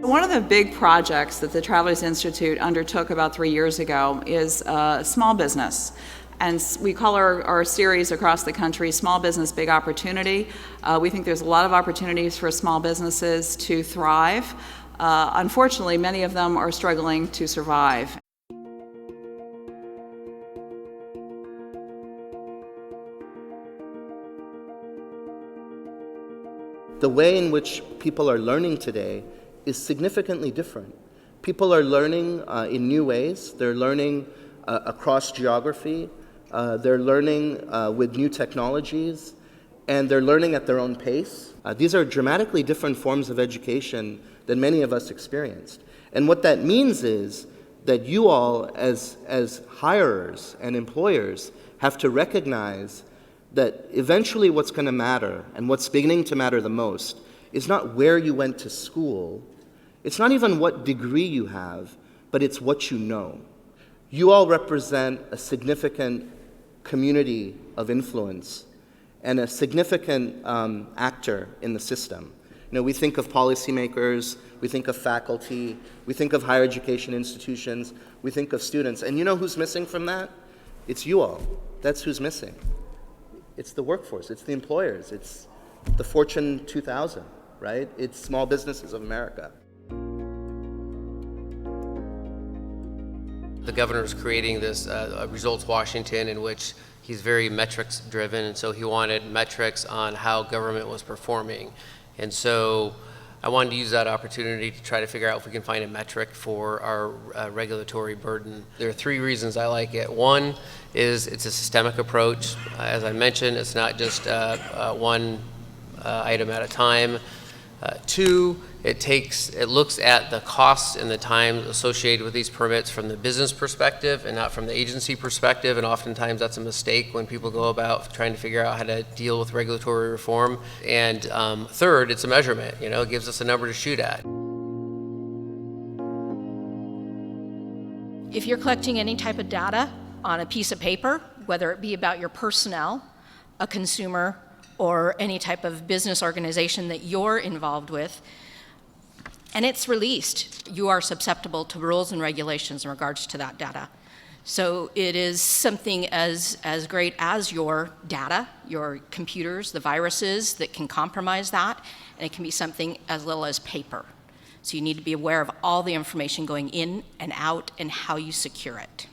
One of the big projects that the Travelers Institute undertook about 3 years ago is small business. And we call our series across the country Small Business Big Opportunity. We think there's a lot of opportunities for small businesses to thrive. Unfortunately, many of them are struggling to survive. The way in which people are learning today is significantly different. People are learning in new ways. They're learning across geography. They're learning with new technologies, and they're learning at their own pace. These are dramatically different forms of education than many of us experienced. And what that means is that you all, as hirers and employers, have to recognize that eventually what's going to matter, and what's beginning to matter the most, is not where you went to school. It's not even what degree you have, but it's what you know. You all represent a significant community of influence and a significant actor in the system. You know, we think of policymakers, we think of faculty, we think of higher education institutions, we think of students. And you know who's missing from that? It's you all. That's who's missing. It's the workforce, it's the employers, it's the Fortune 2000, right? It's small businesses of America. The governor is creating this Results Washington, in which he's very metrics driven, and so he wanted metrics on how government was performing. And so I wanted to use that opportunity to try to figure out if we can find a metric for our regulatory burden. There are 3 reasons I like it. One is it's a systemic approach. As I mentioned, it's not just one item at a time. 2, it looks at the costs and the time associated with these permits from the business perspective and not from the agency perspective, and oftentimes that's a mistake when people go about trying to figure out how to deal with regulatory reform. And 3rd, it's a measurement. You know, it gives us a number to shoot at. If you're collecting any type of data on a piece of paper, whether it be about your personnel, a consumer, or any type of business organization that you're involved with, and it's released, you are susceptible to rules and regulations in regards to that data. So it is something as great as your data, your computers, the viruses that can compromise that, and it can be something as little as paper. So you need to be aware of all the information going in and out and how you secure it.